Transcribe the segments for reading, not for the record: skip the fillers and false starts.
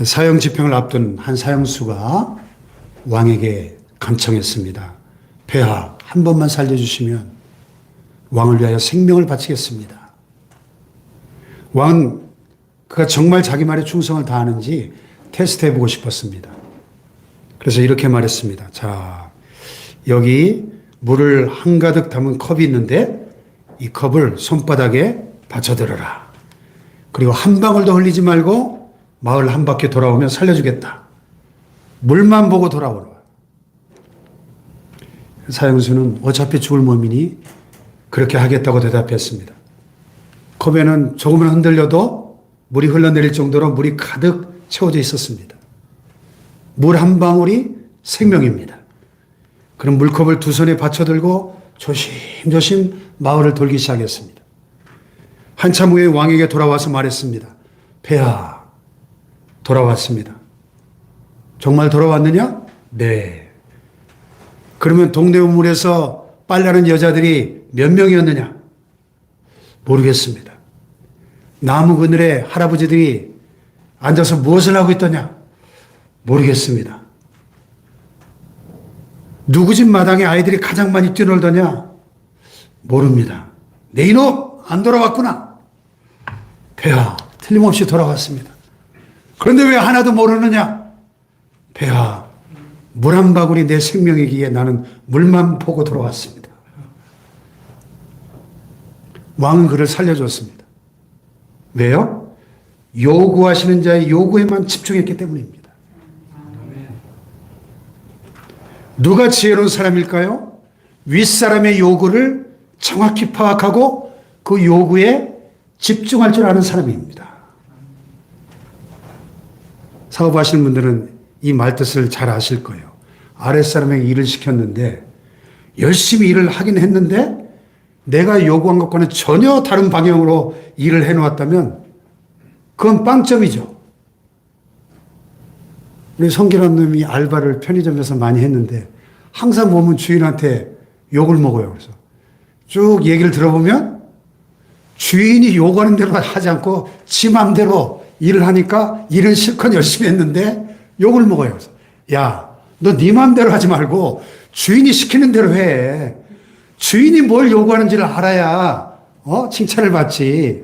사형 집행을 앞둔 한 사형수가 왕에게 간청했습니다. 폐하, 한 번만 살려주시면 왕을 위하여 생명을 바치겠습니다. 왕은 그가 정말 자기 말에 충성을 다하는지 테스트해보고 싶었습니다. 그래서 이렇게 말했습니다. 자, 여기 물을 한가득 담은 컵이 있는데 이 컵을 손바닥에 받쳐들어라. 그리고 한 방울도 흘리지 말고 마을 한 바퀴 돌아오면 살려주겠다. 물만 보고 돌아오라. 사형수는 어차피 죽을 몸이니 그렇게 하겠다고 대답했습니다. 컵에는 조금만 흔들려도 물이 흘러내릴 정도로 물이 가득 채워져 있었습니다. 물 한 방울이 생명입니다. 그럼 물컵을 두 손에 받쳐들고 조심조심 마을을 돌기 시작했습니다. 한참 후에 왕에게 돌아와서 말했습니다. 폐하, 돌아왔습니다. 정말 돌아왔느냐? 네. 그러면 동네 우물에서 빨래하는 여자들이 몇 명이었느냐? 모르겠습니다. 나무 그늘에 할아버지들이 앉아서 무엇을 하고 있더냐? 모르겠습니다. 누구 집 마당에 아이들이 가장 많이 뛰놀더냐? 모릅니다. 내 이놈 안 돌아왔구나. 폐하, 틀림없이 돌아왔습니다. 그런데 왜 하나도 모르느냐? 폐하, 물 한 바구니 내 생명이기에 나는 물만 보고 돌아왔습니다. 왕은 그를 살려줬습니다. 왜요? 요구하시는 자의 요구에만 집중했기 때문입니다. 누가 지혜로운 사람일까요? 윗사람의 요구를 정확히 파악하고 그 요구에 집중할 줄 아는 사람입니다. 사업하시는 분들은 이 말뜻을 잘 아실 거예요. 아랫사람에게 일을 시켰는데 열심히 일을 하긴 했는데 내가 요구한 것과는 전혀 다른 방향으로 일을 해놓았다면 그건 빵점이죠. 우리 성길한 놈이 알바를 편의점에서 많이 했는데 항상 보면 주인한테 욕을 먹어요. 그래서 쭉 얘기를 들어보면 주인이 요구하는 대로 하지 않고 지 맘대로 일을 하니까 일은 실컷 열심히 했는데 욕을 먹어요. 그래서 야, 너 네 맘대로 하지 말고 주인이 시키는 대로 해. 주인이 뭘 요구하는지를 알아야 칭찬을 받지.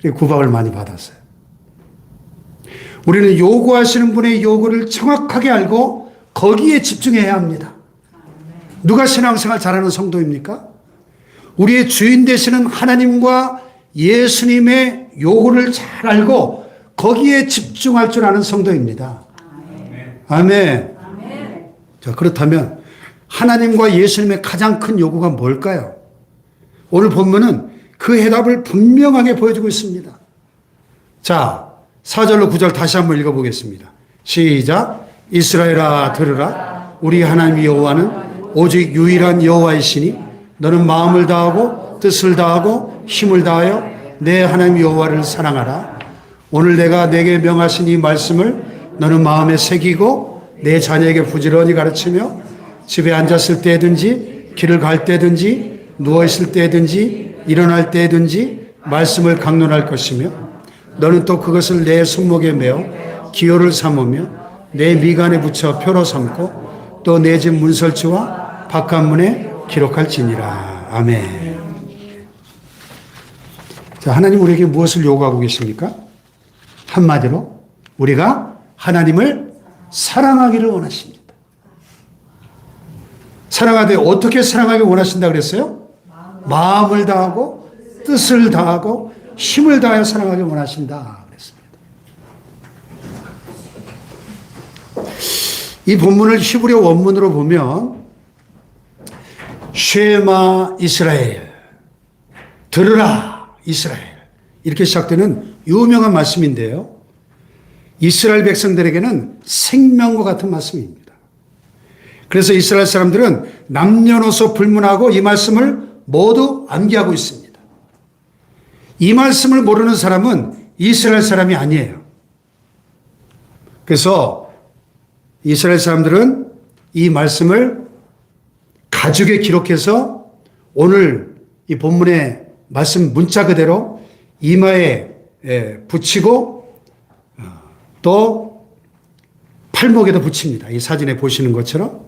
그리고 구박을 많이 받았어요. 우리는 요구하시는 분의 요구를 정확하게 알고 거기에 집중해야 합니다. 누가 신앙생활 잘하는 성도입니까? 우리의 주인 되시는 하나님과 예수님의 요구를 잘 알고 거기에 집중할 줄 아는 성도입니다. 아멘. 아멘. 자, 그렇다면 하나님과 예수님의 가장 큰 요구가 뭘까요? 오늘 본문은 그 해답을 분명하게 보여주고 있습니다. 자, 4절로 9절 다시 한번 읽어보겠습니다. 시작. 이스라엘아 들으라. 우리 하나님 여호와는 오직 유일한 여호와이시니 너는 마음을 다하고 뜻을 다하고 힘을 다하여 내 하나님 여호와를 사랑하라. 오늘 내가 내게 명하신 이 말씀을 너는 마음에 새기고 내 자녀에게 부지런히 가르치며 집에 앉았을 때든지 길을 갈 때든지 누워있을 때든지 일어날 때든지 말씀을 강론할 것이며 너는 또 그것을 내 손목에 메어 기호를 삼으며 내 미간에 붙여 표로 삼고 또 내 집 문설치와 바깥문에 기록할지니라. 아멘. 자, 하나님 우리에게 무엇을 요구하고 계십니까? 한마디로 우리가 하나님을 사랑하기를 원하십니다. 사랑하되 어떻게 사랑하기 원하신다 그랬어요? 마음을 다하고 뜻을 다하고 힘을 다하여 사랑하기 원하신다 그랬습니다. 이 본문을 히브리어 원문으로 보면 쉐마 이스라엘, 들으라 이스라엘 이렇게 시작되는 유명한 말씀인데요. 이스라엘 백성들에게는 생명과 같은 말씀입니다. 그래서 이스라엘 사람들은 남녀노소 불문하고 이 말씀을 모두 암기하고 있습니다. 이 말씀을 모르는 사람은 이스라엘 사람이 아니에요. 그래서 이스라엘 사람들은 이 말씀을 가죽에 기록해서 오늘 이 본문의 말씀 문자 그대로 이마에 붙이고 또 팔목에도 붙입니다. 이 사진에 보시는 것처럼.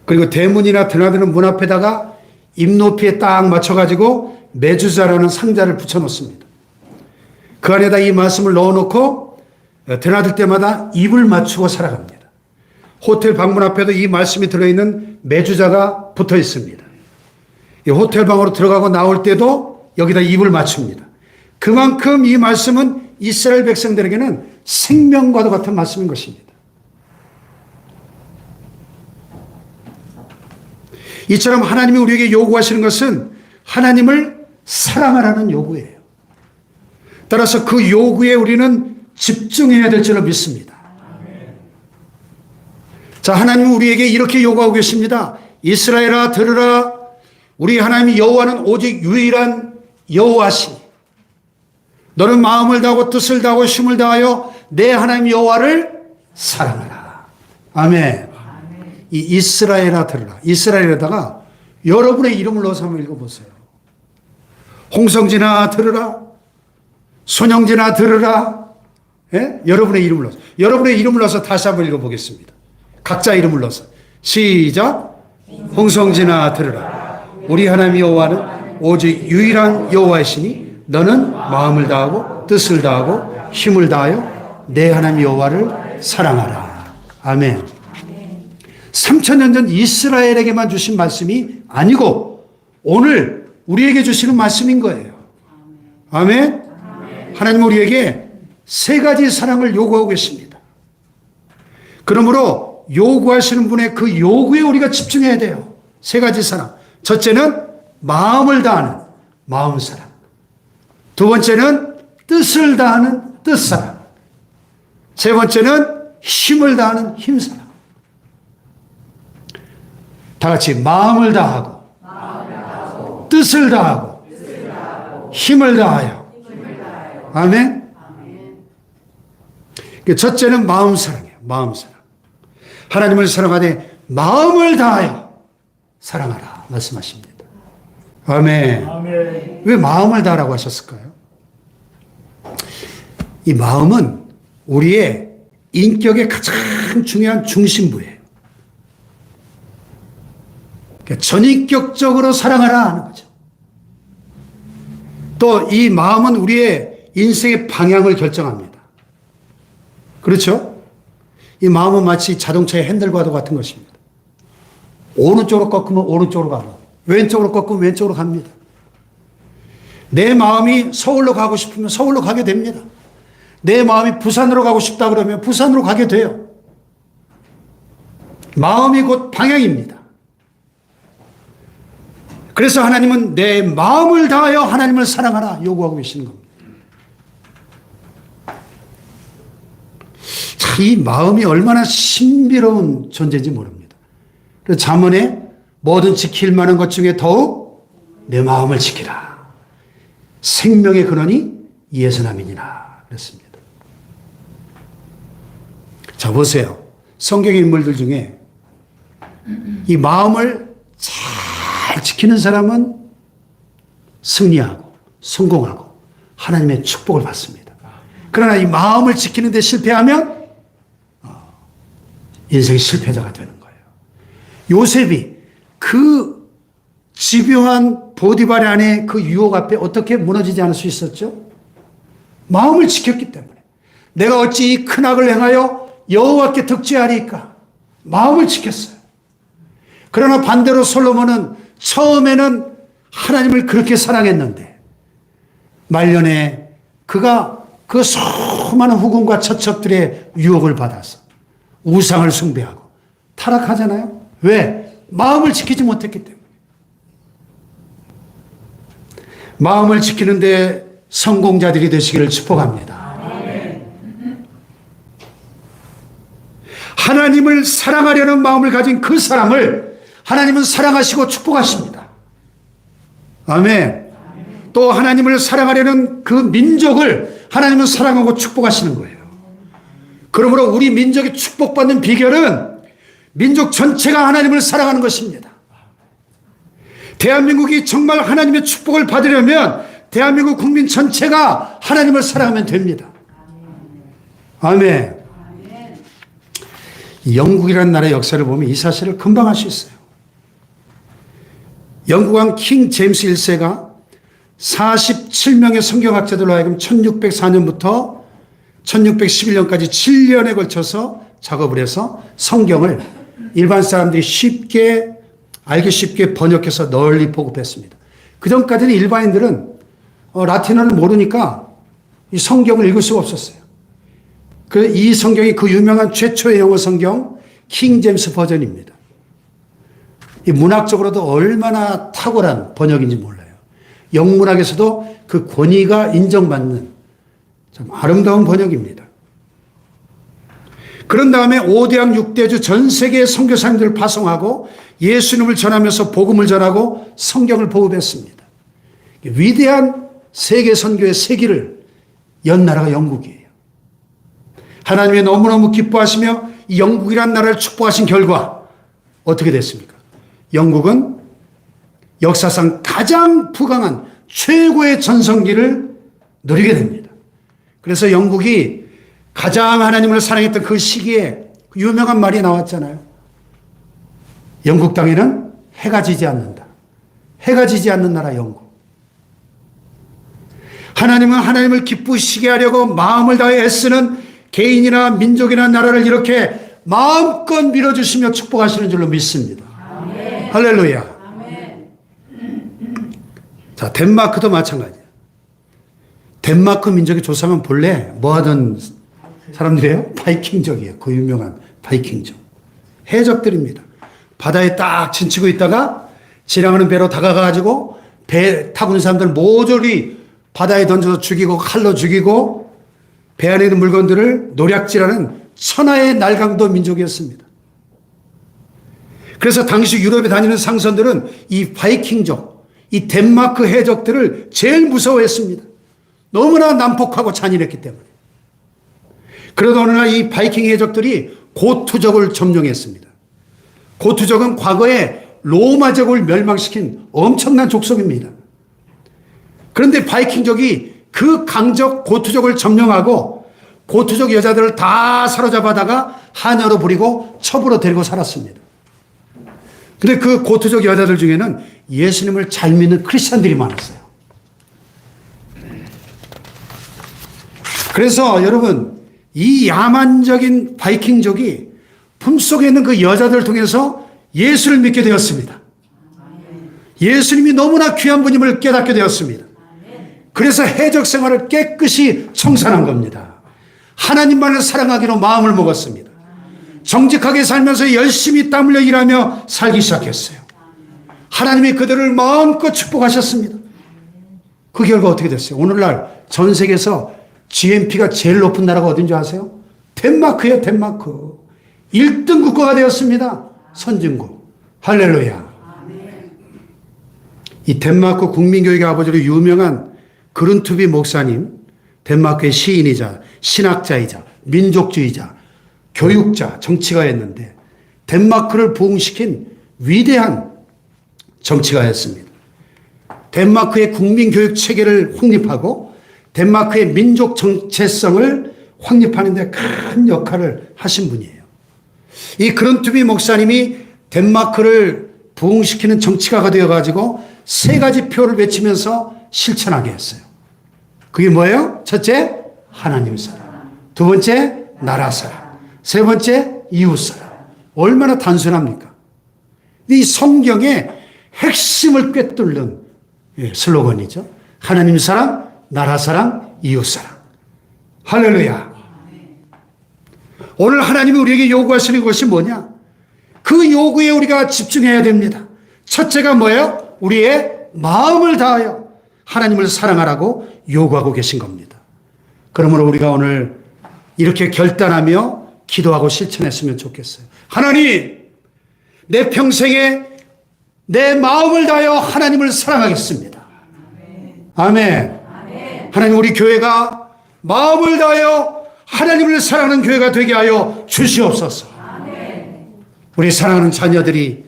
그리고 대문이나 드나드는 문 앞에다가 입 높이에 딱 맞춰가지고 메주자라는 상자를 붙여놓습니다. 그 안에다 이 말씀을 넣어놓고 드나들 때마다 입을 맞추고 살아갑니다. 호텔 방문 앞에도 이 말씀이 들어있는 메주자가 붙어 있습니다. 이 호텔 방으로 들어가고 나올 때도 여기다 입을 맞춥니다. 그만큼 이 말씀은 이스라엘 백성들에게는 생명과도 같은 말씀인 것입니다. 이처럼 하나님이 우리에게 요구하시는 것은 하나님을 사랑하라는 요구예요. 따라서 그 요구에 우리는 집중해야 될 줄로 믿습니다. 자, 하나님은 우리에게 이렇게 요구하고 계십니다. 이스라엘아 들으라. 우리 하나님 여호와는 오직 유일한 여호와시니 너는 마음을 다하고 뜻을 다하고 힘을 다하여 내 하나님 여호와를 사랑하라. 아멘. 이 이스라엘아 들으라. 이스라엘에다가 여러분의 이름을 넣어서 한번 읽어보세요. 홍성진아 들으라. 손영진아 들으라. 예? 여러분의 이름을 넣어서. 여러분의 이름을 넣어서 다시 한번 읽어보겠습니다. 각자 이름을 넣어서. 시작. 홍성진아 들으라. 우리 하나님 여호와는 오직 유일한 여호와이시니 너는 마음을 다하고 뜻을 다하고 힘을 다하여 내 하나님 여호와를 사랑하라. 아멘. 3000년 전 이스라엘에게만 주신 말씀이 아니고 오늘 우리에게 주시는 말씀인 거예요. 아멘. 하나님은 우리에게 세 가지 사랑을 요구하고 계십니다. 그러므로 요구하시는 분의 그 요구에 우리가 집중해야 돼요. 세 가지 사랑. 첫째는 마음을 다하는 마음 사랑. 두 번째는 뜻을 다하는 뜻 사랑. 세 번째는 힘을 다하는 힘 사랑. 다 같이 마음을 다하고, 뜻을 다하고, 힘을 다하여. 아멘. 첫째는 마음 사랑이에요. 마음 사랑. 하나님을 사랑하되 마음을 다하여 사랑하라 말씀하십니다. 아멘. 아멘. 왜 마음을 다하라고 하셨을까요? 이 마음은 우리의 인격의 가장 중요한 중심부예요. 그러니까 전인격적으로 사랑하라 하는 거죠. 또 이 마음은 우리의 인생의 방향을 결정합니다. 그렇죠? 이 마음은 마치 자동차의 핸들과도 같은 것입니다. 오른쪽으로 꺾으면 오른쪽으로 가고 왼쪽으로 꺾으면 왼쪽으로 갑니다. 내 마음이 서울로 가고 싶으면 서울로 가게 됩니다. 내 마음이 부산으로 가고 싶다 그러면 부산으로 가게 돼요. 마음이 곧 방향입니다. 그래서 하나님은 내 마음을 다하여 하나님을 사랑하라 요구하고 계시는 겁니다. 이 마음이 얼마나 신비로운 존재인지 모릅니다. 그래서 잠언에 뭐든 지킬 만한 것 중에 더욱 내 마음을 지키라. 생명의 근원이 예수남이니라 그랬습니다. 자, 보세요. 성경의 인물들 중에 이 마음을 잘 지키는 사람은 승리하고 성공하고 하나님의 축복을 받습니다. 그러나 이 마음을 지키는 데 실패하면 인생의 실패자가 되는 거예요. 요셉이 그 집요한 보디발 안에 그 유혹 앞에 어떻게 무너지지 않을 수 있었죠? 마음을 지켰기 때문에. 내가 어찌 이 큰 악을 행하여 여호와께 득죄하리까? 마음을 지켰어요. 그러나 반대로 솔로몬은 처음에는 하나님을 그렇게 사랑했는데 말년에 그가 그 수많은 후궁과 처첩들의 유혹을 받아서 우상을 숭배하고 타락하잖아요. 왜? 마음을 지키지 못했기 때문에. 마음을 지키는데 성공자들이 되시기를 축복합니다. 하나님을 사랑하려는 마음을 가진 그 사람을 하나님은 사랑하시고 축복하십니다. 아멘. 또 하나님을 사랑하려는 그 민족을 하나님은 사랑하고 축복하시는 거예요. 그러므로 우리 민족이 축복받는 비결은 민족 전체가 하나님을 사랑하는 것입니다. 대한민국이 정말 하나님의 축복을 받으려면 대한민국 국민 전체가 하나님을 사랑하면 됩니다. 아멘. 영국이라는 나라의 역사를 보면 이 사실을 금방 알 수 있어요. 영국 왕 킹 제임스 1세가 47명의 성경학자들로 하여금 1604년부터 1611년까지 7년에 걸쳐서 작업을 해서 성경을 일반 사람들이 쉽게 알기 쉽게 번역해서 널리 보급했습니다. 그전까지는 일반인들은 라틴어를 모르니까 이 성경을 읽을 수가 없었어요. 이 성경이 그 유명한 최초의 영어 성경 킹 제임스 버전입니다. 이 문학적으로도 얼마나 탁월한 번역인지 몰라요. 영문학에서도 그 권위가 인정받는 참 아름다운 번역입니다. 그런 다음에 5대양 6대주 전 세계의 선교사님들을 파송하고 예수님을 전하면서 복음을 전하고 성경을 보급했습니다. 위대한 세계 선교의 세기를 연 나라가 영국이에요. 하나님이 너무너무 기뻐하시며 이 영국이라는 나라를 축복하신 결과 어떻게 됐습니까? 영국은 역사상 가장 부강한 최고의 전성기를 누리게 됩니다. 그래서 영국이 가장 하나님을 사랑했던 그 시기에 그 유명한 말이 나왔잖아요. 영국 땅에는 해가 지지 않는다. 해가 지지 않는 나라 영국. 하나님은 하나님을 기쁘시게 하려고 마음을 다해 애쓰는 개인이나 민족이나 나라를 이렇게 마음껏 밀어주시며 축복하시는 줄로 믿습니다. 아멘. 할렐루야. 아멘. 자, 덴마크도 마찬가지예요. 덴마크 민족의 조상은 본래 뭐 하던 사람들이에요? 바이킹족이에요. 그 유명한 바이킹족. 해적들입니다. 바다에 딱 진치고 있다가 지나가는 배로 다가가가지고 배 타고 있는 사람들 모조리 바다에 던져서 죽이고 칼로 죽이고 배 안에 있는 물건들을 노략질하는 천하의 날강도 민족이었습니다. 그래서 당시 유럽에 다니는 상선들은 이 바이킹족, 이 덴마크 해적들을 제일 무서워했습니다. 너무나 난폭하고 잔인했기 때문에. 그러다 어느 날 이 바이킹 해적들이 고투족을 점령했습니다. 고투족은 과거에 로마족을 멸망시킨 엄청난 족속입니다. 그런데 바이킹족이 그 강적 고투족을 점령하고 고투족 여자들을 다 사로잡아다가 하녀로 부리고 첩으로 데리고 살았습니다. 근데 그 고투족 여자들 중에는 예수님을 잘 믿는 크리스찬들이 많았어요. 그래서 여러분, 이 야만적인 바이킹족이 품속에 있는 그 여자들을 통해서 예수를 믿게 되었습니다. 예수님이 너무나 귀한 분임을 깨닫게 되었습니다. 그래서 해적 생활을 깨끗이 청산한 겁니다. 하나님만을 사랑하기로 마음을 먹었습니다. 정직하게 살면서 열심히 땀 흘려 일하며 살기 시작했어요. 하나님이 그들을 마음껏 축복하셨습니다. 그 결과 어떻게 됐어요? 오늘날 전 세계에서 GNP가 제일 높은 나라가 어딘지 아세요? 덴마크예요, 덴마크. 1등 국가가 되었습니다. 선진국. 할렐루야. 이 덴마크 국민교육의 아버지로 유명한 그룬투비 목사님, 덴마크의 시인이자 신학자이자 민족주의자, 교육자, 정치가였는데 덴마크를 부흥시킨 위대한 정치가였습니다. 덴마크의 국민교육 체계를 확립하고 덴마크의 민족 정체성을 확립하는 데 큰 역할을 하신 분이에요. 이 그룬투비 목사님이 덴마크를 부흥시키는 정치가가 되어가지고 세 가지 표를 외치면서 실천하게 했어요. 그게 뭐예요? 첫째, 하나님 사랑. 두 번째, 나라 사랑. 세 번째, 이웃 사랑. 얼마나 단순합니까? 이 성경의 핵심을 꿰뚫는 슬로건이죠. 하나님 사랑, 나라 사랑, 이웃 사랑. 할렐루야. 오늘 하나님이 우리에게 요구하시는 것이 뭐냐? 그 요구에 우리가 집중해야 됩니다. 첫째가 뭐예요? 우리의 마음을 다하여 하나님을 사랑하라고 요구하고 계신 겁니다. 그러므로 우리가 오늘 이렇게 결단하며 기도하고 실천했으면 좋겠어요. 하나님, 내 평생에 내 마음을 다하여 하나님을 사랑하겠습니다. 아멘. 하나님, 우리 교회가 마음을 다하여 하나님을 사랑하는 교회가 되게 하여 주시옵소서. 우리 사랑하는 자녀들이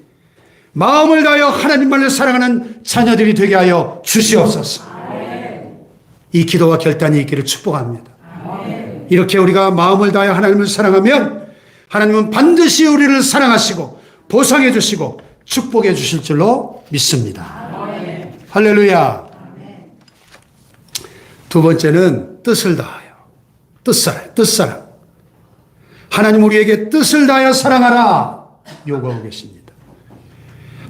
마음을 다하여 하나님만을 사랑하는 자녀들이 되게 하여 주시옵소서. 이 기도와 결단이 있기를 축복합니다. 이렇게 우리가 마음을 다하여 하나님을 사랑하면 하나님은 반드시 우리를 사랑하시고 보상해 주시고 축복해 주실 줄로 믿습니다. 할렐루야. 두 번째는 뜻을 다하여. 뜻사랑. 하나님 우리에게 뜻을 다하여 사랑하라 요구하고 계십니다.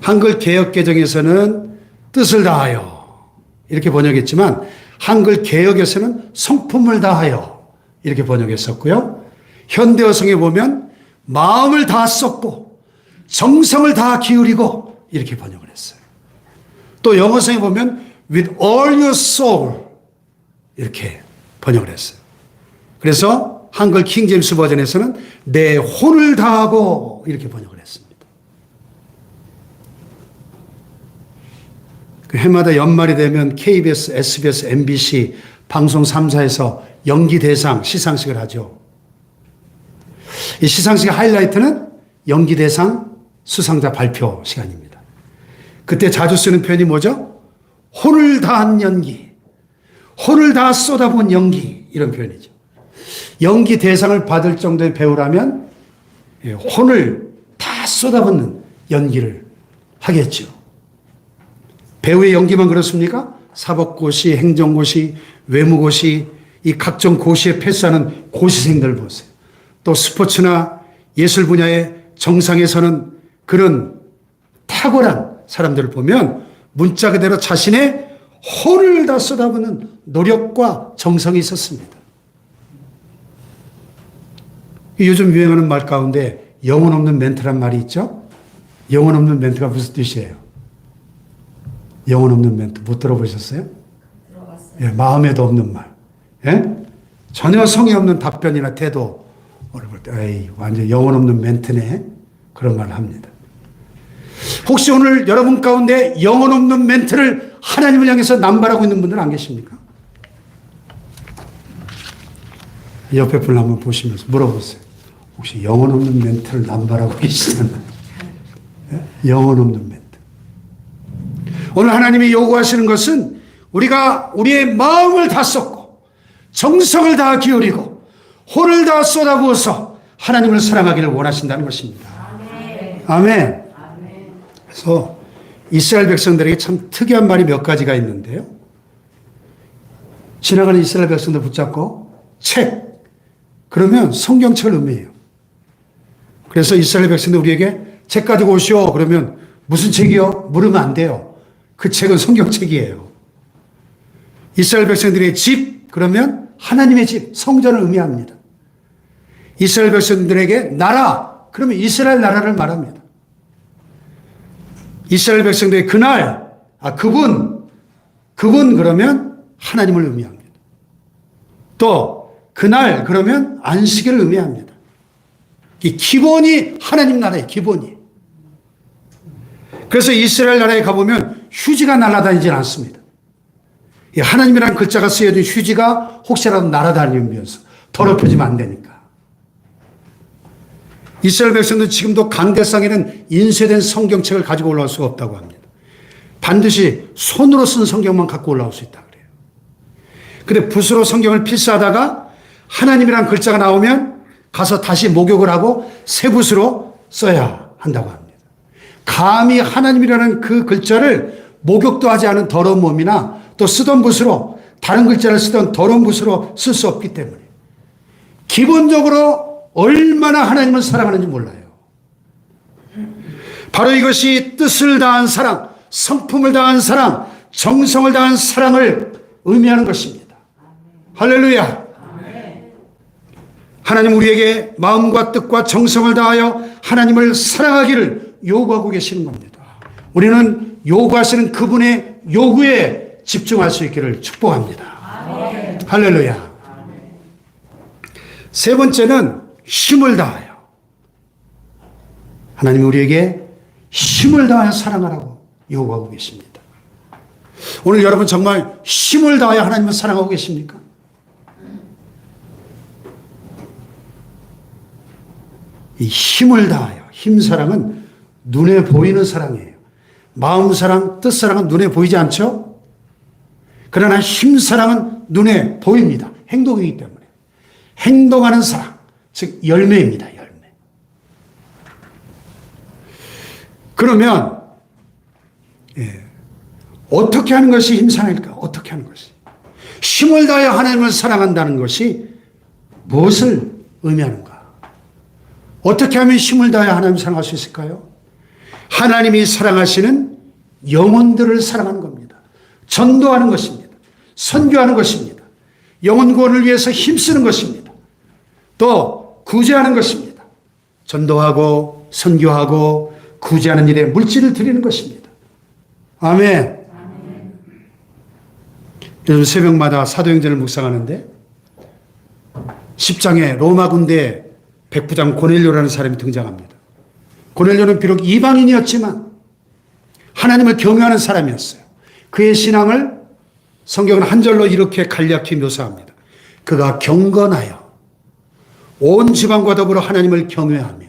한글 개역개정에서는 뜻을 다하여 이렇게 번역했지만 한글 개역에서는 성품을 다하여 이렇게 번역했었고요. 현대어성에 보면 마음을 다 쏟고 정성을 다 기울이고 이렇게 번역을 했어요. 또 영어성에 보면 with all your soul 이렇게 번역을 했어요. 그래서 한글 킹제임스 버전에서는 내 혼을 다하고 이렇게 번역을 했습니다. 그 해마다 연말이 되면 KBS, SBS, MBC 방송 3사에서 연기대상 시상식을 하죠. 이 시상식의 하이라이트는 연기대상 수상자 발표 시간입니다. 그때 자주 쓰는 표현이 뭐죠? 혼을 다한 연기, 혼을 다 쏟아본 연기 이런 표현이죠. 연기 대상을 받을 정도의 배우라면 혼을 다 쏟아붓는 연기를 하겠죠. 배우의 연기만 그렇습니까? 사법고시, 행정고시, 외무고시, 이 각종 고시에 패스하는 고시생들 보세요. 또 스포츠나 예술 분야의 정상에 서는 그런 탁월한 사람들을 보면 문자 그대로 자신의 혼을 다 쏟아붓는 노력과 정성이 있었습니다. 요즘 유행하는 말 가운데 영혼 없는 멘트란 말이 있죠? 영혼 없는 멘트가 무슨 뜻이에요? 영혼 없는 멘트 못 들어보셨어요? 들어봤어요. 예, 마음에도 없는 말. 예? 전혀 성의 없는 답변이나 태도를 볼 때, 에이, 완전 영혼 없는 멘트네. 그런 말을 합니다. 혹시 오늘 여러분 가운데 영혼 없는 멘트를 하나님을 향해서 남발하고 있는 분들 안 계십니까? 옆에 분을 한번 보시면서 물어보세요. 혹시 영혼 없는 멘트를 남발하고 계시나요? 영혼 없는 멘트. 오늘 하나님이 요구하시는 것은 우리가 우리의 마음을 다 쏟고 정성을 다 기울이고 혼을 다 쏟아부어서 하나님을 사랑하기를 원하신다는 것입니다. 아멘. 그래서 이스라엘 백성들에게 참 특이한 말이 몇 가지가 있는데요. 지나가는 이스라엘 백성들 붙잡고 책, 그러면 성경책을 의미해요. 그래서 이스라엘 백성들 우리에게 책 가지고 오시오. 그러면 무슨 책이요? 물으면 안 돼요. 그 책은 성경책이에요. 이스라엘 백성들의 집, 그러면 하나님의 집, 성전을 의미합니다. 이스라엘 백성들에게 나라, 그러면 이스라엘 나라를 말합니다. 이스라엘 백성들의 그날, 그분 그러면 하나님을 의미합니다. 또 그날 그러면 안식일을 의미합니다. 이 기본이 하나님 나라의 기본이. 그래서 이스라엘 나라에 가보면 휴지가 날아다니질 않습니다. 하나님이라는 글자가 쓰여진 휴지가 혹시라도 날아다니면서 더럽혀지면 안 되니까. 이스라엘 백성들 지금도 강대상에는 인쇄된 성경책을 가지고 올라올 수가 없다고 합니다. 반드시 손으로 쓴 성경만 갖고 올라올 수 있다 그래요. 근데 붓으로 성경을 필사하다가 하나님이라는 글자가 나오면 가서 다시 목욕을 하고 새 붓으로 써야 한다고 합니다. 감히 하나님이라는 그 글자를 목욕도 하지 않은 더러운 몸이나 또 쓰던 붓으로 다른 글자를 쓰던 더러운 붓으로 쓸 수 없기 때문에 기본적으로 얼마나 하나님을 사랑하는지 몰라요. 바로 이것이 뜻을 다한 사랑, 성품을 다한 사랑, 정성을 다한 사랑을 의미하는 것입니다. 할렐루야. 하나님 우리에게 마음과 뜻과 정성을 다하여 하나님을 사랑하기를 요구하고 계시는 겁니다. 우리는 요구하시는 그분의 요구에 집중할 수 있기를 축복합니다. 아멘. 할렐루야. 아멘. 세 번째는 힘을 다하여. 하나님이 우리에게 힘을 다하여 사랑하라고 요구하고 계십니다. 오늘 여러분 정말 힘을 다하여 하나님을 사랑하고 계십니까? 이 힘을 다하여. 힘사랑은 눈에 보이는 사랑이에요. 마음사랑, 뜻사랑은 눈에 보이지 않죠? 그러나 힘사랑은 눈에 보입니다. 행동이기 때문에. 행동하는 사랑, 즉 열매입니다. 열매. 그러면 어떻게 하는 것이 힘상일까? 어떻게 하는 것이? 힘을 다하여 하나님을 사랑한다는 것이 무엇을 의미하는가? 어떻게 하면 힘을 다하여 하나님을 사랑할 수 있을까요? 하나님이 사랑하시는 영혼들을 사랑하는 겁니다. 전도하는 것입니다. 선교하는 것입니다. 영혼 구원을 위해서 힘쓰는 것입니다. 또 구제하는 것입니다. 전도하고 선교하고 구제하는 일에 물질을 드리는 것입니다. 아멘. 요즘 새벽마다 사도행전을 묵상하는데 10장에 로마 군대 백부장 고넬료라는 사람이 등장합니다. 고넬료는 비록 이방인이었지만 하나님을 경외하는 사람이었어요. 그의 신앙을 성경은 한 절로 이렇게 간략히 묘사합니다. 그가 경건하여 온 지방과 더불어 하나님을 경외하며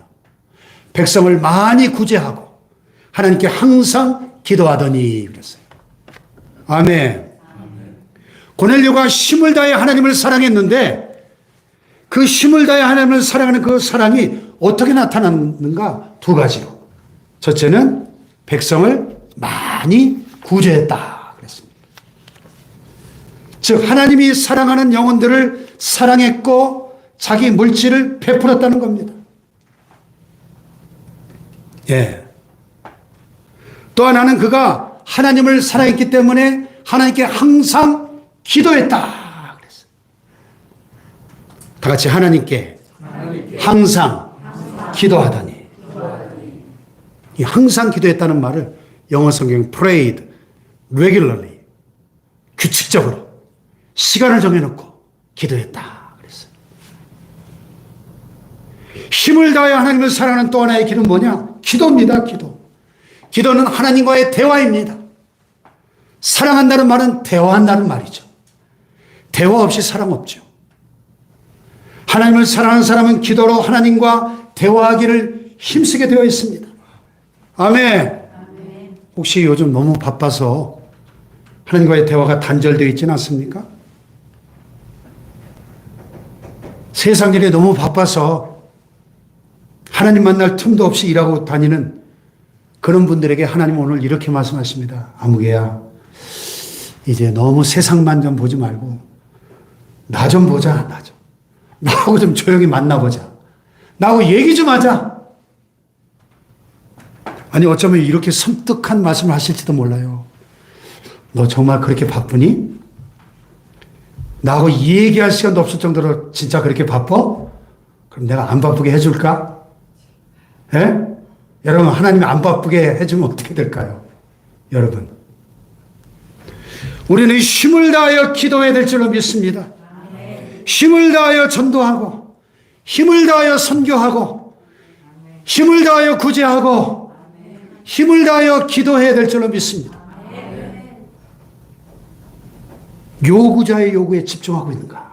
백성을 많이 구제하고 하나님께 항상 기도하더니 그랬어요. 아멘. 고넬료가 힘을 다해 하나님을 사랑했는데 그 힘을 다해 하나님을 사랑하는 그 사랑이 어떻게 나타났는가? 두 가지로. 첫째는 백성을 많이 구제했다 그랬습니다. 즉 하나님이 사랑하는 영혼들을 사랑했고 자기 물질을 베풀었다는 겁니다. 또 하나는 그가 하나님을 사랑했기 때문에 하나님께 항상 기도했다 그랬어요. 다 같이 하나님께 항상 기도하더니. 이 항상 기도했다는 말을 영어 성경 prayed regularly, 규칙적으로 시간을 정해놓고 기도했다 그랬어요. 힘을 다해 하나님을 사랑하는 또 하나의 길은 뭐냐? 기도입니다. 기도는 하나님과의 대화입니다. 사랑한다는 말은 대화한다는 말이죠. 대화 없이 사랑 없죠. 하나님을 사랑하는 사람은 기도로 하나님과 대화하기를 힘쓰게 되어 있습니다. 아멘. 혹시 요즘 너무 바빠서 하나님과의 대화가 단절되어 있지는 않습니까? 세상 일에 너무 바빠서 하나님 만날 틈도 없이 일하고 다니는 그런 분들에게 하나님 오늘 이렇게 말씀하십니다. 아무개야, 이제 너무 세상만 좀 보지 말고 나 좀 보자. 나하고 좀 조용히 만나보자. 나하고 얘기 좀 하자. 아니 어쩌면 이렇게 섬뜩한 말씀을 하실지도 몰라요. 너 정말 그렇게 바쁘니? 나하고 얘기할 시간도 없을 정도로 진짜 그렇게 바빠? 그럼 내가 안 바쁘게 해줄까? 여러분 하나님이 안 바쁘게 해주면 어떻게 될까요? 여러분 우리는 힘을 다하여 기도해야 될 줄로 믿습니다. 힘을 다하여 전도하고 힘을 다하여 선교하고 힘을 다하여 구제하고 힘을 다하여 기도해야 될 줄로 믿습니다. 요구자의 요구에 집중하고 있는가?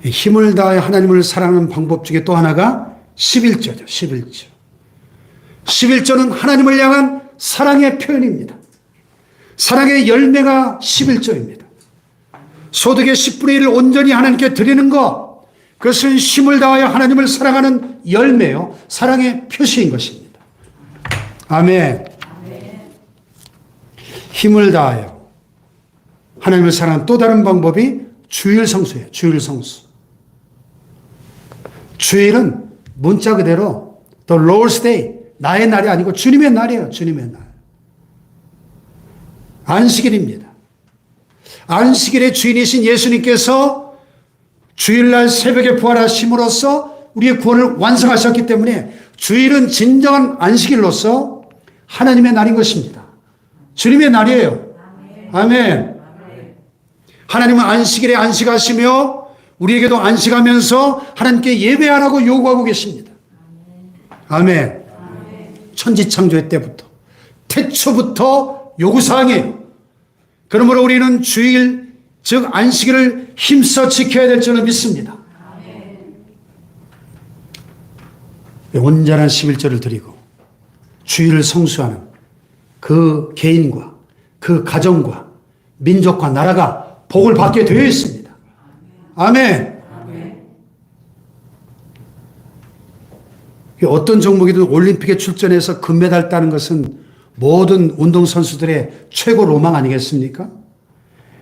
힘을 다하여 하나님을 사랑하는 방법 중에 또 하나가 11조죠. 11조. 11조는 하나님을 향한 사랑의 표현입니다. 사랑의 열매가 11조입니다. 소득의 10분의 1을 온전히 하나님께 드리는 것, 그것은 힘을 다하여 하나님을 사랑하는 열매요, 사랑의 표시인 것입니다. 아멘. 힘을 다하여 하나님을 사랑하는 또 다른 방법이 주일 성수예요. 주일 성수. 주일은 문자 그대로 The Lord's Day, 나의 날이 아니고 주님의 날이에요. 주님의 날. 안식일입니다. 안식일의 주인이신 예수님께서 주일날 새벽에 부활하심으로써 우리의 구원을 완성하셨기 때문에 주일은 진정한 안식일로서 하나님의 날인 것입니다. 주님의 날이에요. 아멘. 하나님은 안식일에 안식하시며 우리에게도 안식하면서 하나님께 예배하라고 요구하고 계십니다. 아멘. 천지창조의 때부터 태초부터 요구사항이에요. 그러므로 우리는 주일 즉 안식일을 힘써 지켜야 될 줄로 믿습니다. 온전한 11조를 드리고 주일을 성수하는 그 개인과 그 가정과 민족과 나라가 복을 받게 되어 있습니다. 아멘. 어떤 종목이든 올림픽에 출전해서 금메달 따는 것은 모든 운동선수들의 최고 로망 아니겠습니까?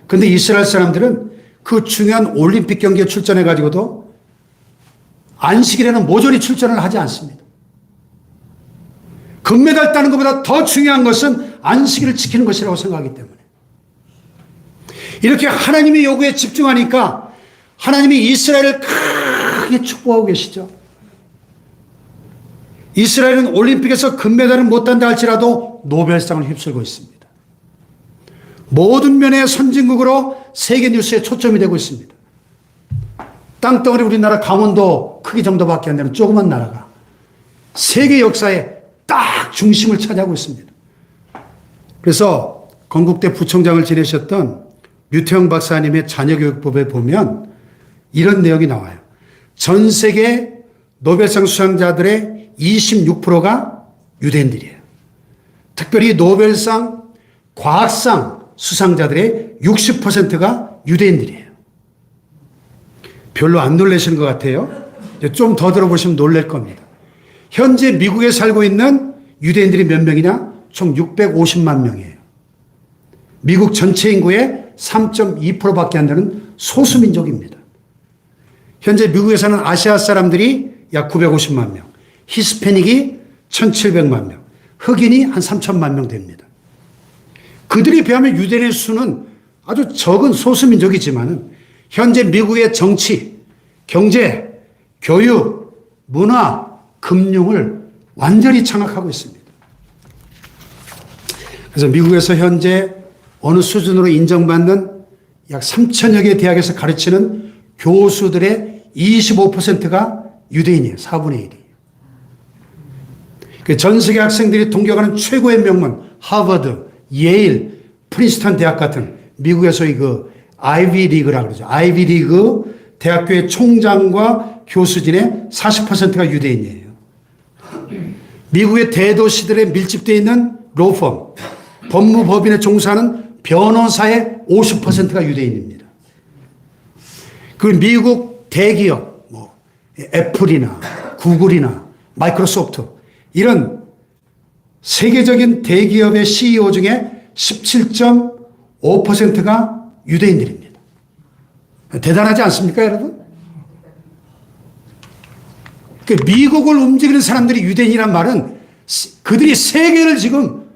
그런데 이스라엘 사람들은 그 중요한 올림픽 경기에 출전해가지고도 안식일에는 모조리 출전을 하지 않습니다. 금메달 따는 것보다 더 중요한 것은 안식일을 지키는 것이라고 생각하기 때문에. 이렇게 하나님의 요구에 집중하니까 하나님이 이스라엘을 크게 축복하고 계시죠. 이스라엘은 올림픽에서 금메달은 못 딴다 할지라도 노벨상을 휩쓸고 있습니다. 모든 면의 선진국으로 세계 뉴스에 초점이 되고 있습니다. 땅덩어리 우리나라 강원도 크기 정도밖에 안 되는 조그만 나라가 세계 역사에 딱 중심을 차지하고 있습니다. 그래서 건국대 부총장을 지내셨던 류태영 박사님의 자녀교육법에 보면 이런 내용이 나와요. 전 세계 노벨상 수상자들의 26%가 유대인들이에요. 특별히 노벨상, 과학상 수상자들의 60%가 유대인들이에요. 별로 안 놀라시는 것 같아요. 좀 더 들어보시면 놀랄 겁니다. 현재 미국에 살고 있는 유대인들이 몇 명이냐? 총 650만 명이에요. 미국 전체 인구의 3.2%밖에 안 되는 소수민족입니다. 현재 미국에 사는 아시아 사람들이 약 950만 명, 히스패닉이 1700만 명, 흑인이 한 3000만 명 됩니다. 그들에 비하면 유대인의 수는 아주 적은 소수민족이지만 현재 미국의 정치, 경제, 교육, 문화, 금융을 완전히 장악하고 있습니다. 그래서 미국에서 현재 어느 수준으로 인정받는 약 3천여 개 대학에서 가르치는 교수들의 25%가 유대인이에요. 4분의 1이에요. 전 세계 학생들이 동경하는 최고의 명문 하버드, 예일, 프린스턴 대학 같은 미국에서의 그 아이비 리그라고 그러죠. 아이비 리그 대학교의 총장과 교수진의 40%가 유대인이에요. 미국의 대도시들에 밀집되어 있는 로펌, 법무법인에 종사하는 변호사의 50%가 유대인입니다. 그 미국 대기업, 애플이나 구글이나 마이크로소프트 이런 세계적인 대기업의 CEO 중에 17.5%가 유대인들입니다. 대단하지 않습니까, 여러분? 미국을 움직이는 사람들이 유대인이란 말은 그들이 세계를 지금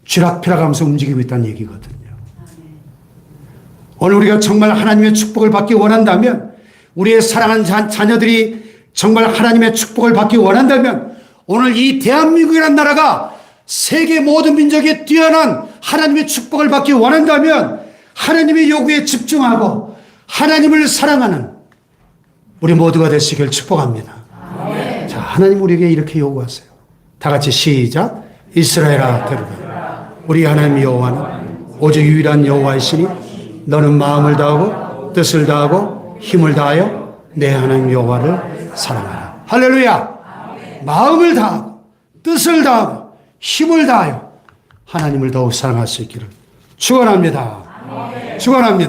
쥐락펴락하면서 움직이고 있다는 얘기거든요. 오늘 우리가 정말 하나님의 축복을 받기 원한다면, 우리의 사랑하는 자녀들이 정말 하나님의 축복을 받기 원한다면, 오늘 이 대한민국이라는 나라가 세계 모든 민족에 뛰어난 하나님의 축복을 받기 원한다면 하나님의 요구에 집중하고 하나님을 사랑하는 우리 모두가 되시길 축복합니다. 자, 하나님 우리에게 이렇게 요구하세요. 다 같이 시작. 이스라엘아 들으라. 우리 하나님 여호와는 오직 유일한 여호와이시니 너는 마음을 다하고 뜻을 다하고 힘을 다하여 내 하나님 여호와를 사랑하라. 할렐루야. 마음을 다하고 뜻을 다하고 힘을 다하여 하나님을 더욱 사랑할 수 있기를 축원합니다. 축원합니다.